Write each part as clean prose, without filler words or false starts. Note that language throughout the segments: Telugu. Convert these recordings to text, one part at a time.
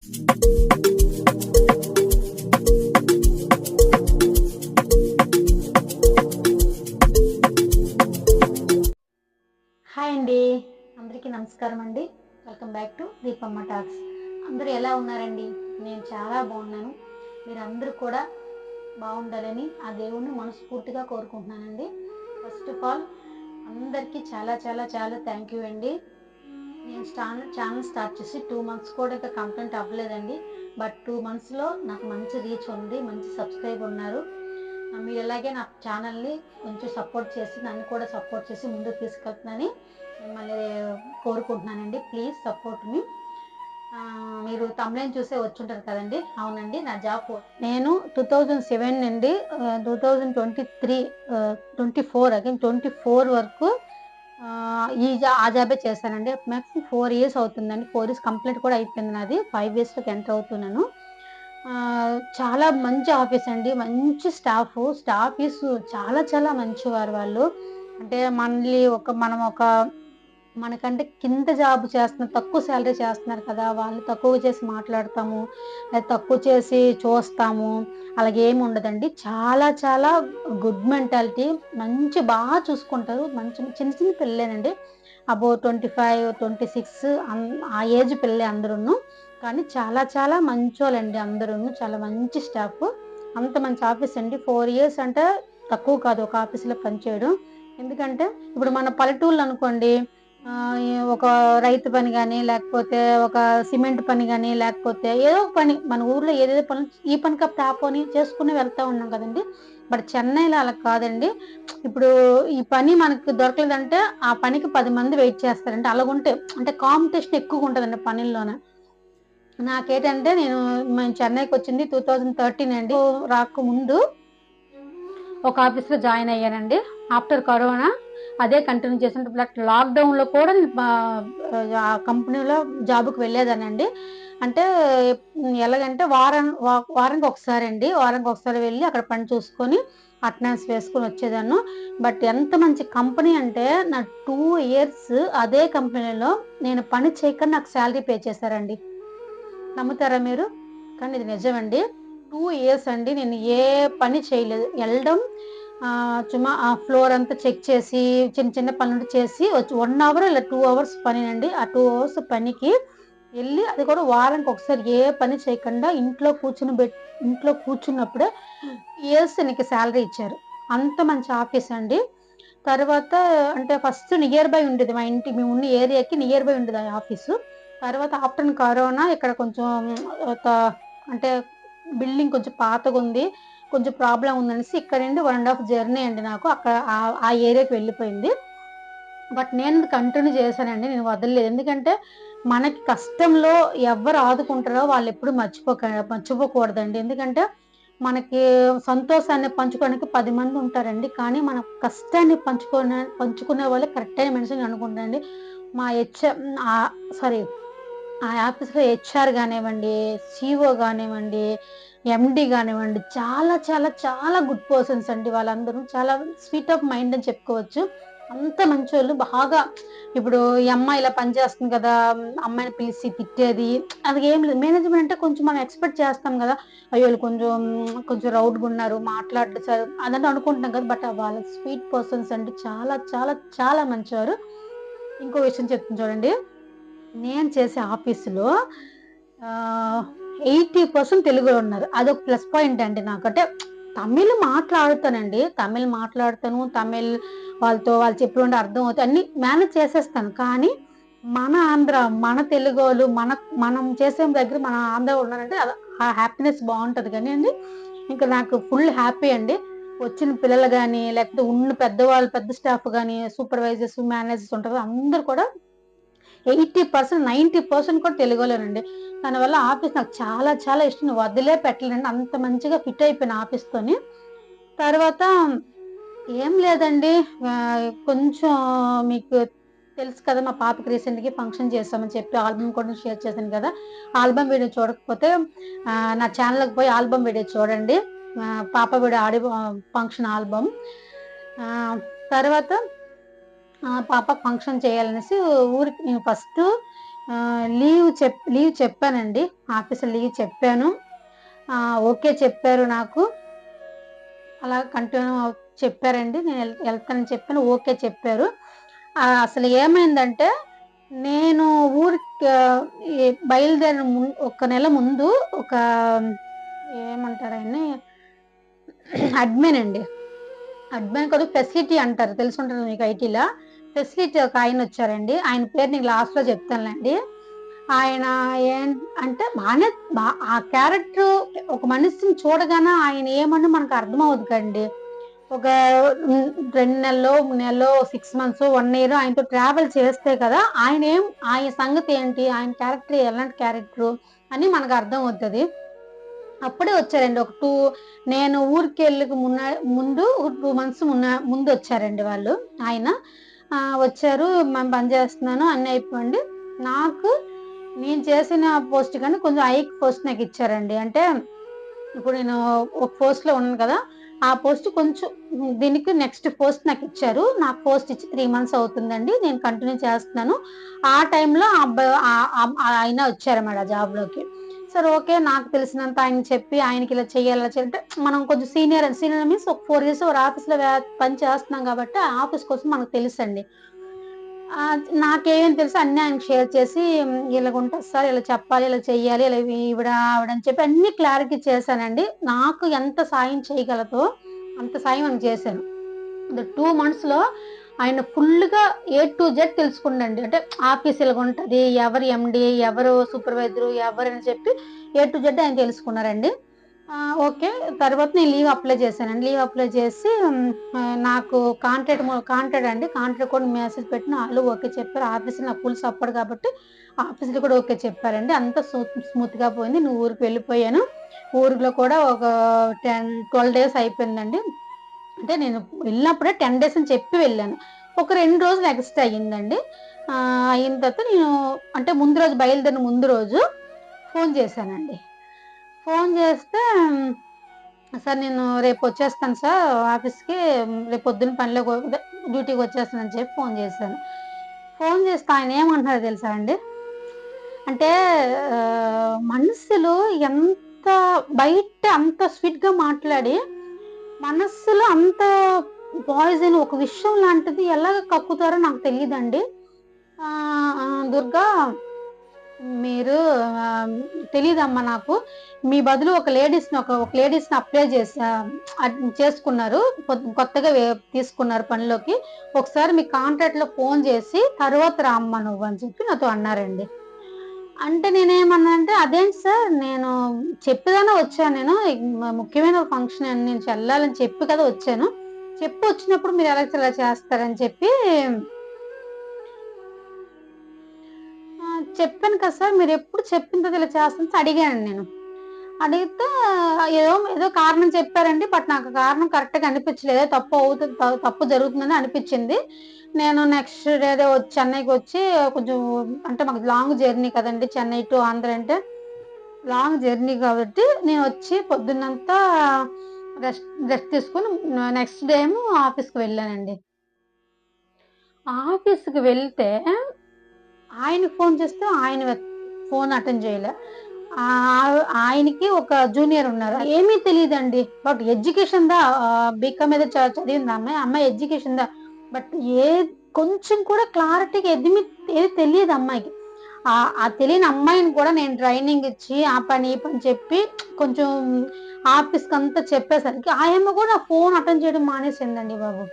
హాయ్ అండి, అందరికీ నమస్కారం అండి. Welcome back to Deepamma talks. అందరూ ఎలా ఉన్నారండి? నేను చాలా బాగున్నాను. మీరు అందరూ కూడా బాగుండాలని ఆ దేవుణ్ణి మనస్ఫూర్తిగా కోరుకుంటున్నానండి. ఫస్ట్ ఆఫ్ ఆల్ అందరికీ చాలా చాలా చాలా థ్యాంక్ యూ అండి. నేను ఛానల్ స్టార్ట్ చేసి 2 మంత్స్ కూడా ఇంకా కంప్లీట్ అవ్వలేదండి. బట్ 2 మంత్స్లో నాకు మంచి రీచ్ ఉంది, మంచి సబ్స్క్రైబ్ ఉన్నారు. మీరు ఎలాగే నా ఛానల్ని కొంచెం సపోర్ట్ చేసి నన్ను కూడా సపోర్ట్ చేసి ముందుకు తీసుకెళ్తున్నానని మిమ్మల్ని కోరుకుంటున్నానండి. ప్లీజ్ సపోర్ట్ మీ. మీరు తమ్లైన్ చూసే వచ్చుంటారు కదండి. అవునండి, నా జాబ్ నేను 2007 నుండి 2023 24 అగైన్ 24 వరకు ఆ జాబే చేశానండి. మ్యాక్సిమం 4 ఇయర్స్ అవుతుందండి. 4 ఇయర్స్ కంప్లీట్ కూడా అయిపోయింది నాది. 5 ఇయర్స్లోకి ఎంటర్ అవుతున్నాను. చాలా మంచి ఆఫీస్ అండి, మంచి స్టాఫ్ చాలా చాలా మంచివారు వాళ్ళు. అంటే మనం ఒక మనకంటే కింద జాబ్ చేస్తున్నారు, తక్కువ శాలరీ చేస్తున్నారు కదా, వాళ్ళు తక్కువ చేసి మాట్లాడతాము లేదా తక్కువ చేసి చూస్తాము అలాగే ఏమి ఉండదండి. చాలా చాలా గుడ్ మెంటాలిటీ, బాగా చూసుకుంటారు. మంచి చిన్న చిన్న పిల్లలేనండి, అబౌవ్ 25, 26 ఆ ఏజ్ పిల్లలే అందరూ. కానీ చాలా చాలా మంచోళ్ళండి అందరూ, చాలా మంచి స్టాఫ్. అంత మంచి ఆఫీస్ అండి. 4 ఇయర్స్ అంటే తక్కువ కాదు ఒక ఆఫీస్లో పనిచేయడం. ఎందుకంటే ఇప్పుడు మన పల్లెటూళ్ళు అనుకోండి, ఒక రైతు పని కానీ లేకపోతే ఒక సిమెంట్ పని కానీ లేకపోతే ఏదో ఒక పని మన ఊర్లో ఏదేదో పని ఈ పని కాకపోతే ఆ పని చేసుకుని వెళ్తా ఉన్నాం కదండి. బట్ చెన్నైలో అలా కాదండి. ఇప్పుడు ఈ పని మనకు దొరకలేదంటే ఆ పనికి 10 మంది వెయిట్ చేస్తారండి. అలాగుంటే అంటే కాంపిటీషన్ ఎక్కువగా ఉంటుందండి పనుల్లోనే. నాకేంటంటే మేము చెన్నైకి వచ్చింది 2013 అండి. రాకముందు ఒక ఆఫీస్లో జాయిన్ అయ్యానండి. ఆఫ్టర్ కరోనా అదే కంటిన్యూ చేసిన. బట్ లాక్డౌన్లో కూడా నేను ఆ కంపెనీలో జాబ్కి వెళ్ళేదానండి. అంటే ఎలాగంటే వారానికి ఒకసారి అండి, వారానికి ఒకసారి వెళ్ళి అక్కడ పని చూసుకొని అటెండెన్స్ వేసుకొని వచ్చేదాన్ని. బట్ ఎంత మంచి కంపెనీ అంటే నా 2 ఇయర్స్ అదే కంపెనీలో నేను పని చేయకుండా నాకు శాలరీ పే చేశారండి. నమ్ముతారా మీరు? కానీ ఇది నిజమండి. 2 ఇయర్స్ అండి నేను ఏ పని చేయలేదు. వెళ్ళడం చుమ్మా ఆ ఫ్లోర్ అంతా చెక్ చేసి చిన్న చిన్న పనులు చేసి వచ్చి 1 అవర్ ఇలా 2 అవర్స్ పనేనండి. ఆ 2 అవర్స్ పనికి వెళ్ళి అది కూడా వారానికి ఒకసారి ఏ పని చేయకుండా ఇంట్లో కూర్చున్నప్పుడే ఇయర్స్ నీకు శాలరీ ఇచ్చారు. అంత మంచి ఆఫీస్ అండి. తర్వాత అంటే ఫస్ట్ నియర్ బై ఉండేది, మేము ఉన్న ఏరియాకి నియర్ బై ఉండేది ఆ ఆఫీసు. తర్వాత ఆఫ్టర్ కరోనా ఇక్కడ కొంచెం ఒక అంటే బిల్డింగ్ కొంచెం పాతగుంది, కొంచెం ప్రాబ్లం ఉందనేసి ఇక్కడ నుండి 1.5 జర్నీ అండి నాకు అక్కడ ఆ ఏరియాకి వెళ్ళిపోయింది. బట్ నేను కంటిన్యూ చేశానండి, నేను వదలలేదు. ఎందుకంటే మనకి కష్టంలో ఎవరు ఆదుకుంటారో వాళ్ళు ఎప్పుడు మర్చిపోకూడదండి. ఎందుకంటే మనకి సంతోషాన్ని పంచుకోవడానికి 10 మంది ఉంటారండి, కానీ మన కష్టాన్ని పంచుకునే వాళ్ళు కరెక్ట్ అయిన మనిషిని అనుకుంటారండి. మా సారీ ఆ ఆఫీస్లో హెచ్ఆర్ కానివ్వండి, సిఓ కానివ్వండి, ఎండి కానివ్వండి, చాలా చాలా చాలా గుడ్ పర్సన్స్ అండి. వాళ్ళందరూ చాలా స్వీట్ ఆఫ్ మైండ్ అని చెప్పుకోవచ్చు. అంత మంచోళ్ళు. బాగా ఇప్పుడు ఈ అమ్మాయి ఇలా పని చేస్తుంది కదా, అమ్మాయిని పిలిచి తిట్టేది అది ఏం లేదు. మేనేజ్మెంట్ అంటే కొంచెం మనం ఎక్స్పెక్ట్ చేస్తాం కదా, అయ్యో వీళ్ళు కొంచెం రౌడ్గా ఉన్నారు, మాట్లాడదు సార్ అదంతా అనుకుంటున్నాం కదా. బట్ వాళ్ళ స్వీట్ పర్సన్స్ అండి, చాలా చాలా చాలా మంచివారు. ఇంకో విషయం చెప్తాను చూడండి. నేను చేసే ఆఫీసులో 80% తెలుగులో ఉన్నారు. అదొక ప్లస్ పాయింట్ అండి నాకు. అంటే తమిళ్ మాట్లాడుతానండి, తమిళ్ వాళ్ళు చెప్పిన అర్థం అవుతాయి, అన్ని మేనేజ్ చేసేస్తాను. కానీ మన ఆంధ్ర, మన తెలుగోళ్ళు, మనం చేసే దగ్గర మన ఆంధ్ర ఉన్నారంటే ఆ హ్యాపీనెస్ బాగుంటది కానీ అండి. ఇంకా నాకు ఫుల్ హ్యాపీ అండి. వచ్చిన పిల్లలు కానీ లేకపోతే ఉన్న పెద్దవాళ్ళు, పెద్ద స్టాఫ్ కానీ, సూపర్వైజర్స్, మేనేజర్స్ ఉంటారు అందరు కూడా 80%, 90% కూడా తెలుగులోనండి. దానివల్ల ఆఫీస్ నాకు చాలా చాలా ఇష్టం. వదిలే పెట్టలేనండి. అంత మంచిగా ఫిట్ అయిపోయిన ఆఫీస్‌తోని. తర్వాత ఏం లేదండి, కొంచెం మీకు తెలుసు కదా, మా పాపకి రీసెంట్‌గా ఫంక్షన్ చేశామని చెప్పి ఆల్బమ్ కూడా షేర్ చేశాను కదా. ఆల్బమ్ వీడియో చూడకపోతే నా ఛానల్‌కి పోయి ఆల్బమ్ వీడియో చూడండి. పాప వీడియో ఫంక్షన్ ఆల్బమ్. తర్వాత పాప ఫంక్షన్ చేయాలనేసి ఊరికి నేను ఫస్ట్ లీవ్ చెప్పానండి. ఆఫీస్‌లో లీవ్ చెప్పాను. ఓకే చెప్పారు నాకు. అలా కంటిన్యూ చెప్పారండి. నేను ఎళ్తానని చెప్పాను. ఓకే చెప్పారు. అసలు ఏమైందంటే నేను ఊరికి బయలుదేరిన ఒక నెల ముందు ఒక ఏమంటారు ఆయన్ని అడ్మిన్ అండి. అడ్మిన్ కాదు ఫెసిలిటీ అంటారు. తెలిసుంటది మీకు ఐటీ‌లా. ఫెసిలిటీ ఒక ఆయనొచ్చారండి. ఆయన పేరు నేను లాస్ట్‌లో చెప్తానులెండి. ఆయన ఏం అంటే బానే ఆ క్యారెక్టర్ ఒక మనిషిని చూడగానే ఆయన ఏమని మనకు అర్థమవుద్ది కదండీ. ఒక 2 నెల్లో, 3 నెల్లో, 6 మంత్సో, 1 ఇయరో ఆయనతో ట్రావెల్ చేస్తే కదా! ఆయన సంగతేంటి? ఆయన క్యారెక్టర్ ఎలాంటి క్యారెక్టరు అని మనకు అర్థమవుతది. అప్పుడే వచ్చారండి. నేను ఊరికెళ్ళక ముందు 2 మంత్స్ ముందొచ్చారండి వాళ్ళు. ఆయన వచ్చారు. మేము పని చేస్తున్నాను అన్నీ అయిపోయింది. నాకు నేను చేసిన పోస్ట్ కన్నా కొంచెం పోస్ట్ నాకిచ్చారండి. అంటే ఇప్పుడు నేను ఒక పోస్ట్‌లో ఉన్నాను కదా! ఆ పోస్ట్ కొంచెం దీనికి నెక్స్ట్ పోస్ట్ నాకిచ్చారు. నాకు పోస్ట్ ఇచ్చి 3 మంత్స్ అవుతుందండి. నేను కంటిన్యూ చేస్తున్నాను. ఆ టైంలో ఆ అబ్బాయి ఆయన వచ్చారన్నమాట జాబ్‌లోకి. సరే ఓకే. నాకు తెలిసినంత ఆయనకి చెప్పి ఆయనకిలా చేయాలి, అలా చేయాలి అంటే మనం కొంచెం సీనియర్ మీన్స్ ఒక 4 ఇయర్స్ ఒక ఆఫీస్‌లో పని చేస్తున్నాం కాబట్టి ఆ ఆఫీస్ కోసం మనకు తెలుసండి. నాకేమేమి తెలుసో అన్నీ ఆయనకి షేర్ చేసి ఇలాగుంటది సార్, ఇలా చెప్పాలి, ఇలా చెయ్యాలి, ఇలా ఆవిడని చెప్పి అన్నీ క్లారిటీ చేశానండి. నాకు ఎంత సాయం చేయగలదో అంత సాయం ఆయనకి చేశాను. 2 మంత్స్‌లో ఆయన ఫుల్‌గా టు జెడ్ తెలుసుకున్నాడండి. అంటే ఆఫీస్ ఇలాగుంటది, ఎవరు ఎండీ, ఎవరు సూపర్వైజరు, ఎవరని చెప్పి టు జెడ్ ఆయన తెలుసుకున్నారండి. ఓకే. తర్వాత నేను లీవ్ అప్లై చేశానండి. లీవ్ అప్లై చేసి నాకు కాంట్రాక్ట్ కూడా మెసేజ్ పెట్టిన ఆళ్ళు ఓకే చెప్పారు. ఆఫీస్‌లో నాకు ఫుల్ సపోర్ట్ కాబట్టి ఆఫీస్‌లో కూడా ఓకే చెప్పారండి. అంతా స్మూత్‌గా పోయింది. నేను ఊరికి వెళ్ళిపోయాను. ఊరిలో కూడా ఒక 12 డేస్ అయిపోయిందండి. అంటే నేను వెళ్ళినప్పుడే 10 డేస్ అని చెప్పి వెళ్ళాను. ఒక 2 రోజులు ఎక్స్‌ట్రా అయిందండి. అయిన తర్వాత నేను అంటే బయలుదేరిన ముందు రోజు ఫోను చేశానండి. ఫోను చేస్తే సార్ నేను రేపొచ్చేస్తాను సార్ ఆఫీస్‌కి. రేపు పొద్దున్న అదే డ్యూటీకొచ్చేస్తానని చెప్పి ఫోను చేశాను. ఫోను చేస్తే ఆయనేమంటున్నారో తెలుసా అండి? అంటే మనుషులు ఎంత బయట అంత స్వీట్‌గా మాట్లాడి, మనస్సులో అంత పాయిజన్ ఒక విషం లాంటిది ఎలాగ కక్కుతారో నాకు తెలీదండి. దుర్గా మీరు తెలీదమ్మా నాకు. మీ బదులు ఒక లేడీస్‌ని అప్లై చేసుకున్నారు. కొత్తగా తీసుకున్నారు పనిలోకి. ఒకసారి మీ కాంటాక్ట్‌లో ఫోను చేసి తర్వాత రా అమ్మా నువ్వు అని చెప్పి నాతో అన్నారండి. అంటే నేనేమన్నానంటే, "అదేంటి సార్ నేను చెప్పిగానే వచ్చాను నేను. ముఖ్యమైన ఫంక్షన్ అని నేను వెళ్ళాలని చెప్పి కదా వచ్చాను. చెప్పి వచ్చినప్పుడు మీరు ఎలా ఇలా చేస్తారని" చెప్పి చెప్పాను కదా సార్ మీరెప్పుడు చెప్పిన తర్వాత ఇలా చేస్తుంటే అడిగాను నేను. అడిగితే ఏదో కారణం చెప్పారండి. బట్ నాకు కారణం కరెక్ట్‌గా అనిపించలేదు. ఏదో తప్పు జరుగుతుందని అనిపించింది. నేను నెక్స్ట్ డే చెన్నైకొచ్చి కొంచెం అంటే మాకు లాంగ్ జర్నీ కదండీ! చెన్నై టు ఆంధ్ర అంటే లాంగ్ జర్నీ కాబట్టి నేనొచ్చి పొద్దున్నంతా రెస్ట్ రెస్ట్ తీసుకొని నెక్స్ట్ డే ఏమో ఆఫీస్‌కి వెళ్ళానండి. ఆఫీస్‌కి వెళ్తే ఆయనకి ఫోను చేస్తే ఫోన్ అటెండ్ చేయలే. ఆయనకి ఒక జూనియర్ ఉన్నారు. ఏమీ తెలీదండి. బట్ బీకామ్ ఏదో చదివింది ఆ అమ్మాయి. ఆ అమ్మాయి ఎడ్యుకేషన్‌దా బట్ కొంచెం కూడా క్లారిటీగా ఏది తెలీదు అమ్మాయికి. ఆ తెలియని అమ్మాయిని కూడా నేను ట్రైనింగ్ ఇచ్చి ఆ పని, ఈ పని చెప్పి కొంచెం ఆఫీస్‌కంతా చెప్పేసరికి ఆ యమ్మ కూడా ఫోన్ అటెండ్ చేయడం మానేసిందండి బాబు.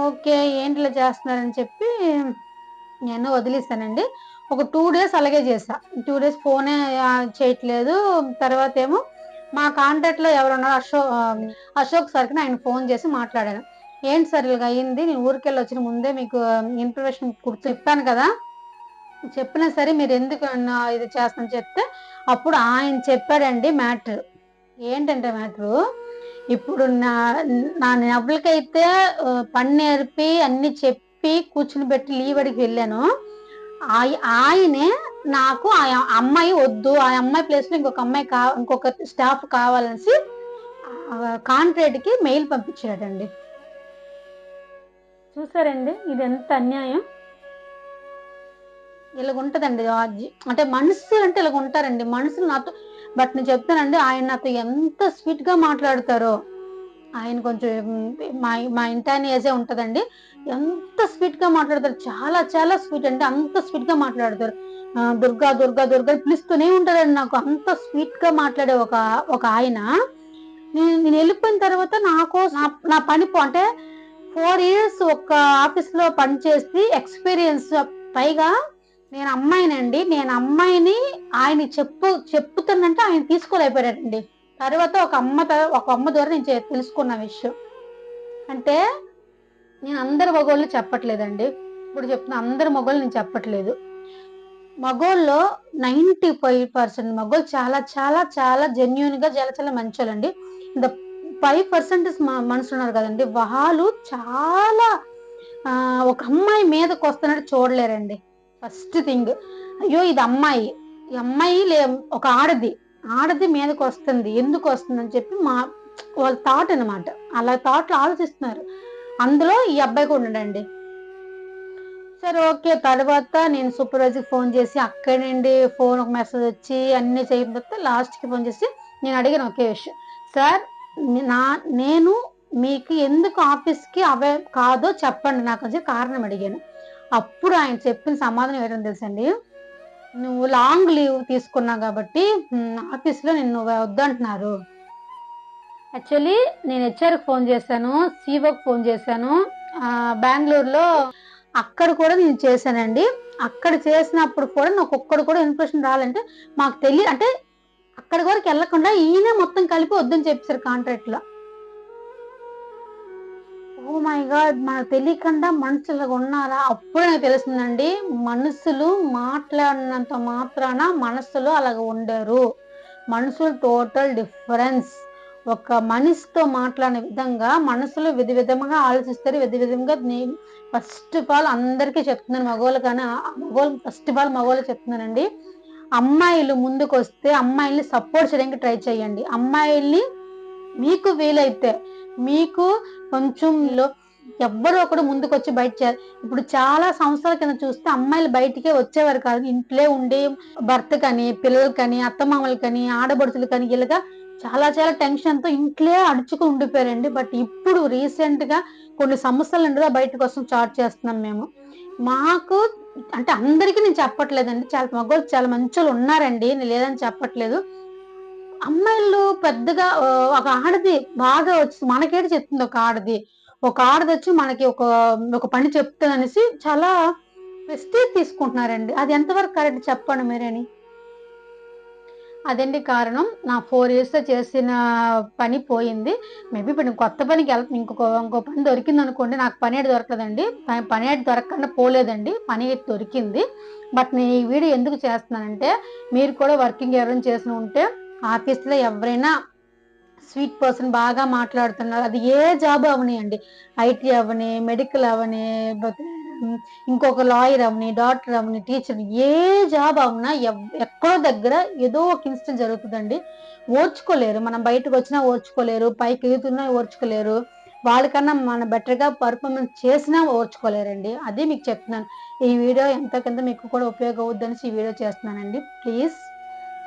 ఓకే. ఏంటి ఇలా చేస్తున్నారని చెప్పి నేను వదిలేసానండి. ఒక 2 డేస్ అలాగే చేశా. 2 డేస్ ఫోనే చేయట్లేదు. తర్వాతేమో మా కాంటాక్ట్‌లో ఎవరున్నారో అశోక్ సార్‌కి ఆయన ఫోన్ చేసి మాట్లాడాను. "ఏంటి సార్ ఇలాగ అయింది. నేను ఊరికెళ్ళొచ్చిన ముందే మీకు ఇన్ఫర్మేషన్ చెప్పాను కదా! చెప్పినా సరే మీరెందుకు ఇది చేస్తానని" చెప్తే అప్పుడు ఆయన చెప్పాడండి మ్యాటర్. ఏంటంటే మ్యాటరు ఇప్పుడు నా నవ్వులకైతే పని నేర్పి అన్నీ చెప్పి కూర్చొనిబెట్టి లీవ్ అడిగి వెళ్ళాను. ఆయనే నాకు అమ్మాయి వద్దు. ఆ అమ్మాయి ప్లేస్‌లో ఇంకొక స్టాఫ్ కావాలనేసి కాంట్రాక్ట్‌కి మెయిల్ పంపించాడండి. చూసారండి ఇదెంత అన్యాయం. ఇలాగ ఉంటదండి. అంటే మనుషులు అంటే ఇలాగ ఉంటారండి. మనుషులు నాతో బట్ నేను చెప్తానండి, ఆయన నాతో ఎంత స్వీట్‌గా మాట్లాడతారో. ఆయన కొంచెం మా మా ఇంటాయన ఏజే ఉంటదండి. ఎంత స్వీట్‌గా మాట్లాడతారు. చాలా చాలా స్వీట్ అండి. అంత స్వీట్‌గా మాట్లాడతారు. దుర్గా, దుర్గా, దుర్గా అని పిలుస్తూనే ఉంటాడండి నాకు. అంత స్వీట్‌గా మాట్లాడే ఒక ఆయన. నేనెళ్ళిపోయిన తర్వాత నా కోసం నా పని అంటే 4 ఇయర్స్ ఒక ఆఫీస్‌లో పని చేసి ఎక్స్‌పీరియన్స్ పైగా నేను అమ్మాయినండి. నేను అమ్మాయిని ఆయనకి చెప్పుతానంటే ఆయన తీసుకోలేకపోయాడండి. తర్వాత ఒక అమ్మ ద్వారా నేను తెలుసుకున్న విషయం. అంటే నేను అందరి మగోళ్ళు చెప్పట్లేదండి. ఇప్పుడు చెప్తున్నా, అందరి మగోళ్ళు నేను చెప్పట్లేదు. మగోళ్ళలో 95% మగోళ్ళు చాలా చాలా చాలా జెన్యూన్‌గా చాలా చాలా మంచోళ్ళండి. ద 5% మనుషులున్నారు కదండీ! వాళ్ళు చాలా ఒక అమ్మాయి మీదకొస్తున్నట్టు చూడలేరండి. First thing. అయ్యో! ఇది అమ్మాయి. ఈ అమ్మాయి ఒక ఆడది. ఆడది మీదకొస్తుంది. ఎందుకొస్తుందని చెప్పి వాళ్ళ థాట్ అన్నమాట. అలా థాట్‌లో ఆలోచిస్తున్నారు. అందులో ఈ అబ్బాయి కూడా ఉన్నాడండి. సరే, ఓకే. తర్వాత నేను సూపర్వైజర్‌కి ఫోను చేసి అక్కడి నుండి ఒక మెసేజొచ్చి అన్నీ చేయడం తర్వాత లాస్ట్‌కి ఫోను చేసి నేను అడిగాను ఒకే విషయం. సార్, నే నా నేను మీకు ఎందుకు ఆఫీస్‌కి కాదో చెప్పండి నాకని చెప్పి కారణం అడిగాను. అప్పుడు ఆయన చెప్పిన సమాధానం ఏంటో తెలుసండి? "నువ్వు లాంగ్ లీవ్ తీసుకున్నావు కాబట్టి ఆఫీస్‌లో నిన్ను వద్దంటున్నారు." యాక్చువల్లీ నేను హెచ్ఆర్‌కి ఫోను చేశాను. సీఈఓకి ఫోను చేశాను. బెంగుళూరులో అక్కడ కూడా నేను చేశానండి. అక్కడ చేసినప్పుడు కూడా నాకొక్కడు కూడా ఇన్ఫర్మేషన్ రాలంటే మాకు అంటే అక్కడి వరకెళ్ళకుండా ఈయనే మొత్తం కలిపి వద్దని చెప్పేసారు కాంట్రాక్ట్‌లో. Oh my God! మనకు తెలియకుండా మనుషులిలాగున్నారా? అప్పుడే నాకు తెలిసిందండి. మనుషులు మాట్లాడినంత మాత్రాన మనసులో అలాగ ఉండరు. మనుషులు టోటల్ డిఫరెన్స్. ఒక మనిషితో మాట్లాడిన విధంగా మనసులో విధంగా ఆలోచిస్తారు. విధంగా నేను ఫస్ట్ ఆఫ్ ఆల్ అందరికీ చెప్తున్నాను, మగోళ్ళకన్నా ఫస్ట్ ఆఫ్ ఆల్ మగోళ్ళకి చెప్తున్నానండి. అమ్మాయిలు ముందుకొస్తే అమ్మాయిల్ని సపోర్ట్ చేయడానికి ట్రై చేయండి. అమ్మాయిల్ని మీకు వీలైతే మీకు కొంచెం ఎవ్వరో ఒకడు ముందుకొచ్చి ఇప్పుడు చాలా సంవత్సరాల కింద చూస్తే అమ్మాయిలు బయటికే వచ్చేవారు కాదు. ఇంట్లో ఉండి భర్తకని, పిల్లలకని, అత్తమామలకని, ఆడపడుచులకని ఇలాగా చాలా చాలా టెన్షన్‌తో ఇంట్లో అడుచుకొని ఉండిపోయారండి. బట్ ఇప్పుడు రీసెంట్‌గా కొన్ని సంవత్సరాల నుండిగా బయటకొస్తాం స్టార్ట్ చేస్తున్నాం మేము. మాకు అంటే అందరికి నేను చెప్పట్లేదండి. చాలా మగోళ్ళు చాలా మంచోళ్ళు ఉన్నారండి. నేను లేదని చెప్పట్లేదు. అమ్మాయిలు పెద్దగా ఒక ఆడది బాగా వచ్చి మనకేటి చెప్తుంది ఒక ఆడది. ఒక ఆడదొచ్చి మనకి ఒక పని చెప్తదనేసి చాలా ప్రెస్టీజ్ తీసుకుంటున్నారండి. అది ఎంతవరకు కరెక్ట్ చెప్పండి మీరేని? అదండి కారణం. నా 4 ఇయర్స్‌లో చేసిన పని పోయింది. మేబీ ఇప్పుడు నేను కొత్త పనికెళ్తున్నా. ఇంకో పని దొరికిందనుకోండి, నాకు పనేటి దొరకదండి. పనేటి దొరకకుండా పోలేదండి. పని అయితే దొరికింది. బట్ నేను ఈ వీడియో ఎందుకు చేస్తున్నానంటే, మీరు కూడా వర్కింగ్ ఎవరైనా చేసి ఉంటే ఆఫీస్‌లో ఎవరైనా స్వీట్ పర్సన్ బాగా మాట్లాడుతున్నారు. అది ఏ జాబ్ అవ్వనియండి. ఐటీ అవ్వని, మెడికల్ అవ్వని, హ్మ్, ఇంకొక లాయర్ అవ్వని, డాక్టర్ అవ్వని, టీచర్ ఏ జాబ్ అవ్వనా ఎక్కడో దగ్గర ఏదో ఒక ఇన్సిడెంట్ జరుగుతదండి. ఓర్చుకోలేరు. మనం బయటకొచ్చినా ఓర్చుకోలేరు. పైకెదుగుతున్నా ఓర్చుకోలేరు. వాళ్ళకన్నా మనం బెటర్‌గా పెర్ఫార్మన్స్ చేసినా ఓర్చుకోలేరండి. అది మీకు చెప్తున్నాను. ఈ వీడియో ఎంతో కొంత మీకు కూడా ఉపయోగం అవుద్దనేసి ఈ వీడియో చేస్తున్నానండి. ప్లీజ్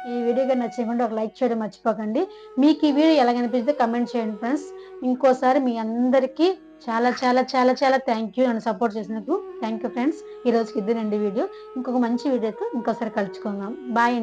ఈ వీడియో గాని నచ్చింటే ఒక లైక్ చేయడం మర్చిపోకండి. మీకు ఈ వీడియో ఎలాగనిపిస్తే కామెంట్ చేయండి ఫ్రెండ్స్. ఇంకోసారి మీ అందరికీ చాలా చాలా చాలా చాలా థ్యాంక్ యూ నన్ను సపోర్ట్ చేసినందుకు. Thank you friends. ఈ రోజుకి ఇదేనండి వీడియో. ఇంకొక మంచి వీడియోతో ఇంకోసారి కలుసుకుందాం. బాయ్ అండి.